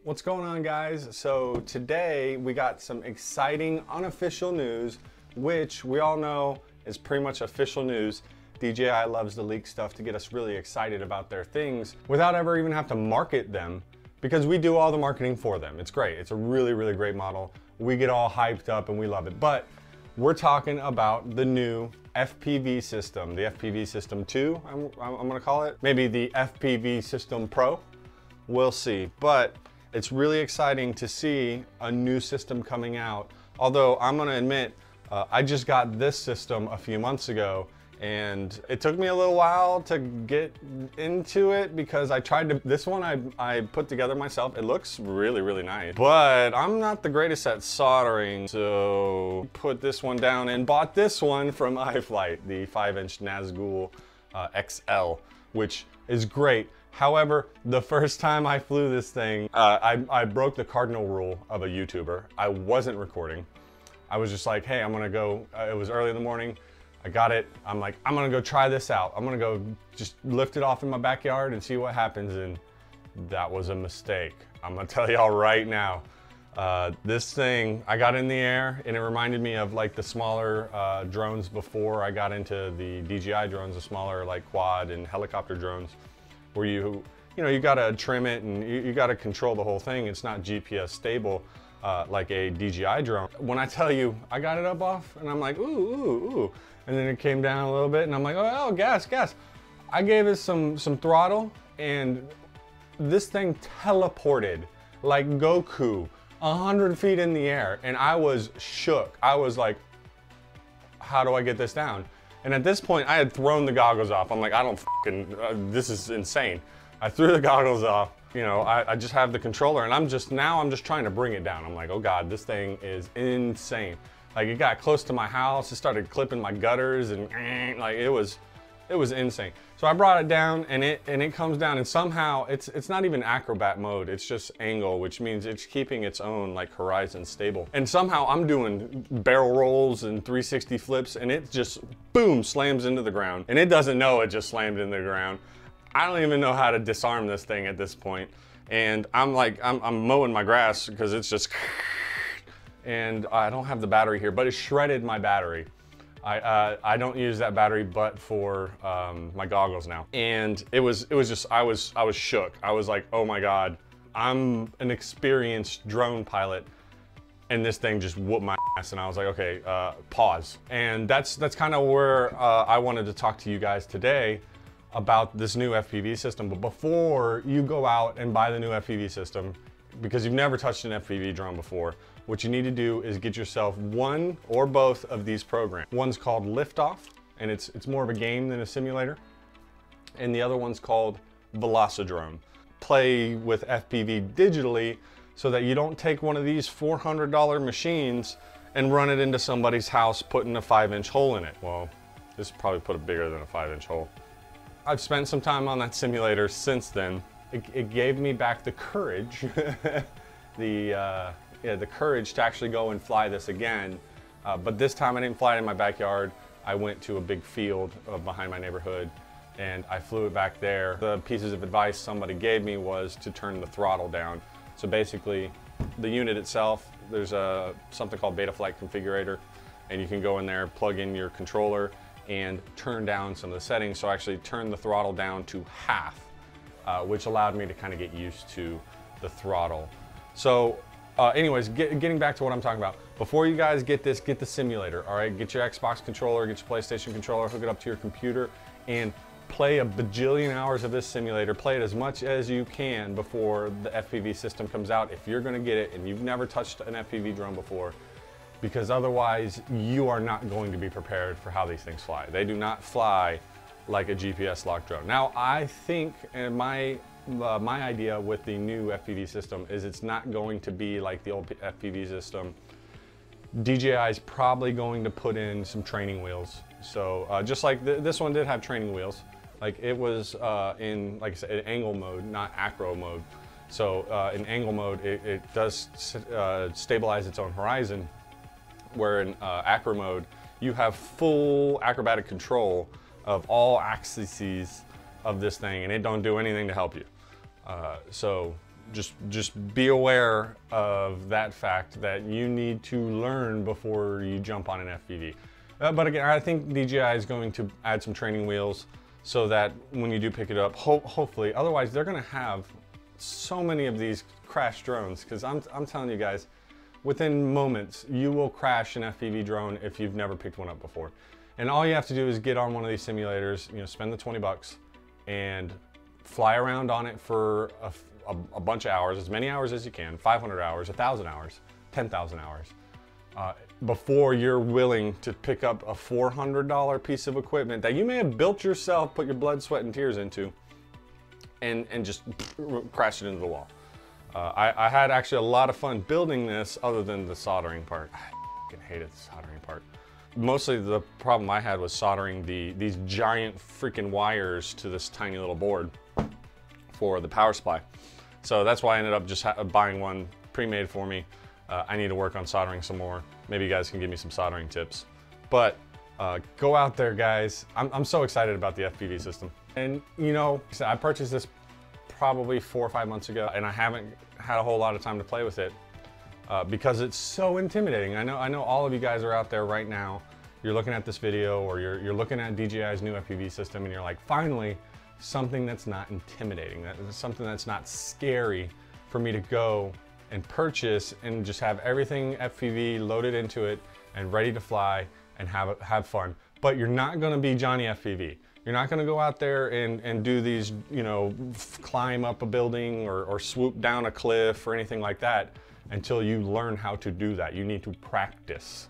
What's going on, guys? So today we got some exciting unofficial news, which we all know is pretty much official news. DJI loves to leak stuff to get us really excited about their things without ever even have to market them, because we do all the marketing for them. It's great. It's a really, really great model. We get all hyped up and we love it. But we're talking about the new FPV system, the FPV System 2, I'm gonna call it. Maybe the FPV System Pro. We'll see. But it's really exciting to see a new system coming out. Although I'm gonna admit, I just got this system a few months ago, and it took me a little while to get into it because I tried to, this one I put together myself. It looks really, really nice, but I'm not the greatest at soldering. So put this one down and bought this one from iFlight, the 5-inch Nazgul XL, which is great. However, the first time I flew this thing, I broke the cardinal rule of a YouTuber. I wasn't recording. I was just like, hey, I'm gonna go, it was early in the morning. I got it. I'm like, I'm gonna go try this out. I'm gonna go just lift it off in my backyard and see what happens. And that was a mistake. I'm gonna tell y'all right now. This thing, I got in the air and it reminded me of like the smaller drones before I got into the DJI drones, the smaller like quad and helicopter drones, where you gotta trim it and you gotta control the whole thing. It's not GPS stable like a DJI drone. When I tell you, I got it up off and I'm like, ooh, ooh, ooh. And then it came down a little bit and I'm like, oh, gas, gas. I gave it some throttle and this thing teleported like Goku 100 feet in the air. And I was shook. I was like, how do I get this down? And at this point, I had thrown the goggles off. I'm like, I don't fucking, this is insane. I threw the goggles off. You know, I just have the controller and I'm just trying to bring it down. I'm like, oh God, this thing is insane. Like it got close to my house. It started clipping my gutters and like it was insane. So I brought it down and it comes down and somehow it's not even acrobat mode. It's just angle, which means it's keeping its own like horizon stable. And somehow I'm doing barrel rolls and 360 flips and it just boom slams into the ground. And it doesn't know it just slammed into the ground. I don't even know how to disarm this thing at this point. And I'm like, I'm mowing my grass because it's just, and I don't have the battery here, but it shredded my battery. I don't use that battery but for my goggles now. And it was just, I was shook. I was like, oh my God, I'm an experienced drone pilot and this thing just whooped my ass. And I was like, okay, pause. And that's kind of where I wanted to talk to you guys today about this new FPV system. But before you go out and buy the new FPV system, because you've never touched an FPV drone before, what you need to do is get yourself one or both of these programs. One's called Liftoff, and it's more of a game than a simulator. And the other one's called Velocidrone. Play with FPV digitally so that you don't take one of these $400 machines and run it into somebody's house putting a 5-inch hole in it. Well, this probably put it bigger than a 5-inch hole. I've spent some time on that simulator since then. It gave me back the courage, the courage to actually go and fly this again. But this time I didn't fly it in my backyard. I went to a big field behind my neighborhood and I flew it back there. The pieces of advice somebody gave me was to turn the throttle down. So basically, the unit itself, there's something called Betaflight Configurator, and you can go in there, plug in your controller, and turn down some of the settings. So I actually turned the throttle down to half, which allowed me to kind of get used to the throttle. So anyways, getting back to what I'm talking about. Before you guys get this, get the simulator, all right? Get your Xbox controller, get your PlayStation controller, hook it up to your computer, and play a bajillion hours of this simulator. Play it as much as you can before the FPV system comes out, if you're gonna get it and you've never touched an FPV drone before, because otherwise you are not going to be prepared for how these things fly. They do not fly like a GPS locked drone. Now, I think, and my idea with the new FPV system is it's not going to be like the old FPV system. DJI is probably going to put in some training wheels. So just like this one did have training wheels, like it was in, like I said, in angle mode, not acro mode. So in angle mode, it does stabilize its own horizon, where in acro mode, you have full acrobatic control of all axes of this thing, and it don't do anything to help you. So just be aware of that fact that you need to learn before you jump on an FPV. But again, I think DJI is going to add some training wheels so that when you do pick it up, hopefully, otherwise they're gonna have so many of these crash drones, because I'm telling you guys, within moments, you will crash an FPV drone if you've never picked one up before. And all you have to do is get on one of these simulators, you know, spend the 20 bucks and fly around on it for a bunch of hours, as many hours as you can, 500 hours, 1,000 hours, 10,000 hours, before you're willing to pick up a $400 piece of equipment that you may have built yourself, put your blood, sweat, and tears into, and just crash it into the wall. I had actually a lot of fun building this other than the soldering part. I fucking hated the soldering part. Mostly the problem I had was soldering these giant freaking wires to this tiny little board for the power supply. So that's why I ended up just buying one pre-made for me. I need to work on soldering some more. Maybe you guys can give me some soldering tips. But go out there, guys. I'm so excited about the FPV system. And you know, I purchased this probably 4 or 5 months ago, and I haven't had a whole lot of time to play with it because it's so intimidating. I know all of you guys are out there right now. You're looking at this video, or you're looking at DJI's new FPV system, and you're like, finally, something that's not intimidating, something that's not scary for me to go and purchase and just have everything FPV loaded into it and ready to fly and have fun. But you're not gonna be Johnny FPV. You're not gonna go out there and do these, you know, climb up a building or swoop down a cliff or anything like that until you learn how to do that. You need to practice.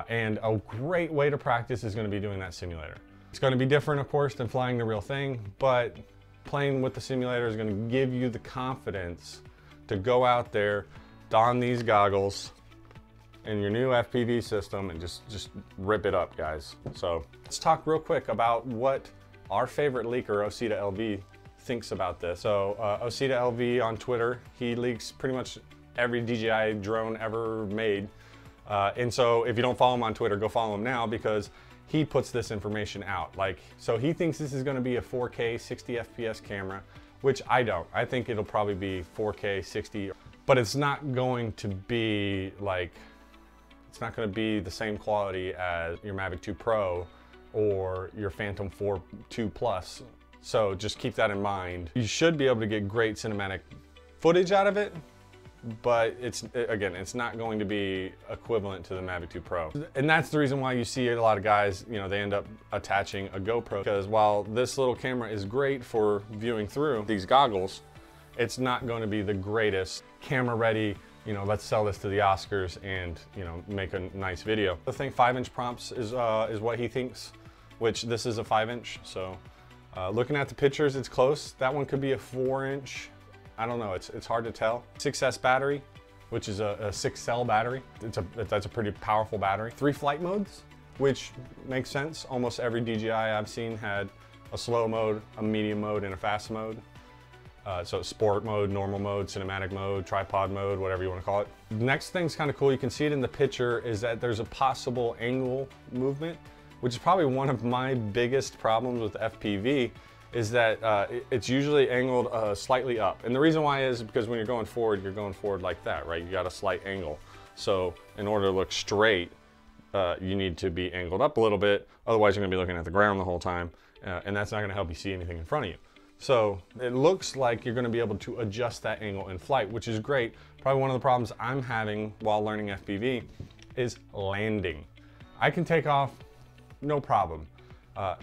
And a great way to practice is gonna be doing that simulator. It's gonna be different, of course, than flying the real thing, but playing with the simulator is gonna give you the confidence to go out there, don these goggles and your new FPV system and just rip it up, guys. So let's talk real quick about what our favorite leaker, OC2LV, thinks about this. So OC2LV on Twitter, he leaks pretty much every DJI drone ever made. And so if you don't follow him on Twitter, go follow him now, because he puts this information out. So he thinks this is gonna be a 4K 60 FPS camera, which I don't. I think it'll probably be 4K 60, but it's not going to be it's not gonna be the same quality as your Mavic 2 Pro or your Phantom 4 II Plus. So just keep that in mind. You should be able to get great cinematic footage out of it, but again, it's not going to be equivalent to the Mavic 2 Pro. And that's the reason why you see a lot of guys, you know, they end up attaching a GoPro, because while this little camera is great for viewing through these goggles, it's not going to be the greatest camera ready, you know, let's sell this to the Oscars and, you know, make a nice video. I think 5-inch prompts is what he thinks, which this is a 5-inch. So looking at the pictures, it's close. That one could be a 4-inch. I don't know, it's hard to tell. 6S battery, which is a 6-cell battery. That's a pretty powerful battery. 3 flight modes, which makes sense. Almost every DJI I've seen had a slow mode, a medium mode, and a fast mode. So sport mode, normal mode, cinematic mode, tripod mode, whatever you want to call it. Next thing's kind of cool, you can see it in the picture, is that there's a possible angle movement, which is probably one of my biggest problems with FPV, is that it's usually angled slightly up. And the reason why is because when you're going forward like that, right? You got a slight angle. So in order to look straight, you need to be angled up a little bit, otherwise you're gonna be looking at the ground the whole time, and that's not gonna help you see anything in front of you. So it looks like you're gonna be able to adjust that angle in flight, which is great. Probably one of the problems I'm having while learning FPV is landing. I can take off, no problem,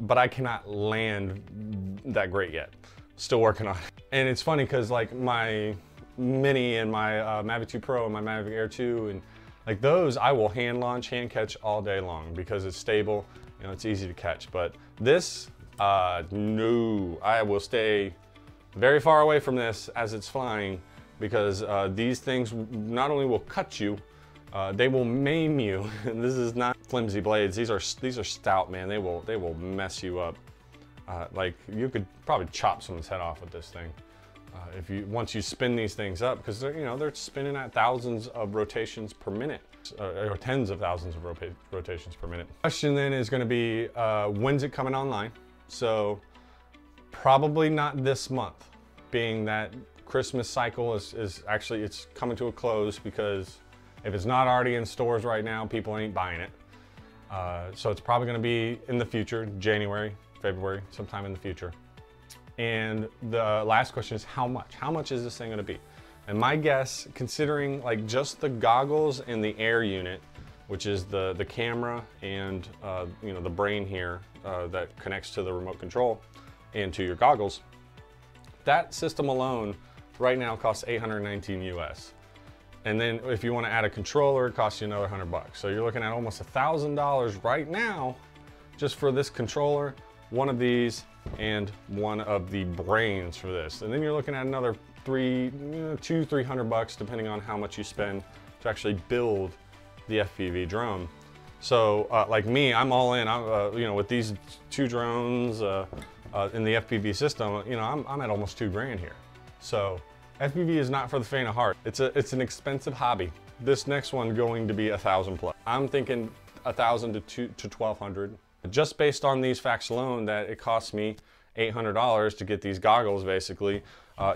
but I cannot land that great yet. Still working on it. And it's funny because like my Mini and my Mavic 2 Pro and my Mavic Air 2 and like those, I will hand launch, hand catch all day long because it's stable, you know, it's easy to catch. But this, no, I will stay very far away from this as it's flying, because these things not only will cut you, they will maim you. This is not flimsy blades. These are stout, man. They will mess you up. Like you could probably chop someone's head off with this thing once you spin these things up, because they're spinning at thousands of rotations per minute, or tens of thousands of rotations per minute. Question then is going to be when's it coming online? So probably not this month, being that Christmas cycle is actually, it's coming to a close, because if it's not already in stores right now, people ain't buying it. So it's probably going to be in the future, January, February, sometime in the future. And the last question is how much? How much is this thing going to be? And my guess, considering like just the goggles and the air unit, which is the camera and you know, the brain here that connects to the remote control and to your goggles, that system alone right now costs $819 US. And then if you want to add a controller, it costs you another $100. So you're looking at almost $1,000 right now just for this controller, one of these, and one of the brains for this. And then you're looking at another $300 depending on how much you spend to actually build the FPV drone. So like me, I'm all in. You know, with these 2 drones in the FPV system, you know, I'm at almost $2 grand here. So FPV is not for the faint of heart. It's an expensive hobby. This next one going to be $1,000 plus. I'm thinking $1,000 to $1,200. Just based on these facts alone, that it costs me $800 to get these goggles basically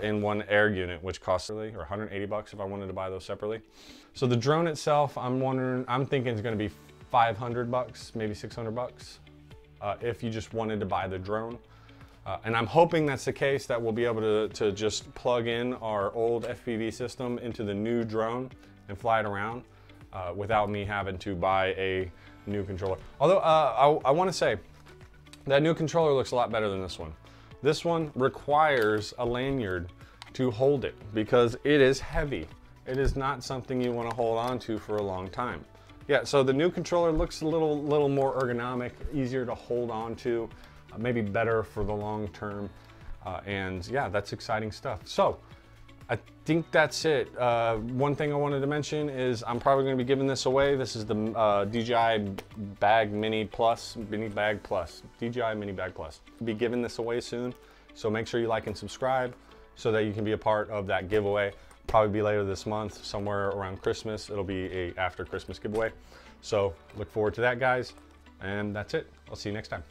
in one air unit, which costs or $180 if I wanted to buy those separately. So the drone itself, I'm thinking it's going to be $500, maybe $600 if you just wanted to buy the drone. And I'm hoping that's the case, that we'll be able to just plug in our old FPV system into the new drone and fly it around without me having to buy a new controller. Although I want to say that new controller looks a lot better than this one. This one requires a lanyard to hold it because it is heavy. It is not something you want to hold on to for a long time. Yeah, so the new controller looks a little more ergonomic, easier to hold on to, maybe better for the long term. And yeah, that's exciting stuff. So I think that's it. One thing I wanted to mention is I'm probably going to be giving this away. This is the DJI Bag Mini Plus, DJI Mini Bag Plus. I'll be giving this away soon, so make sure you like and subscribe so that you can be a part of that giveaway. Probably be later this month, somewhere around Christmas. It'll be a after Christmas giveaway. So look forward to that, guys. And that's it. I'll see you next time.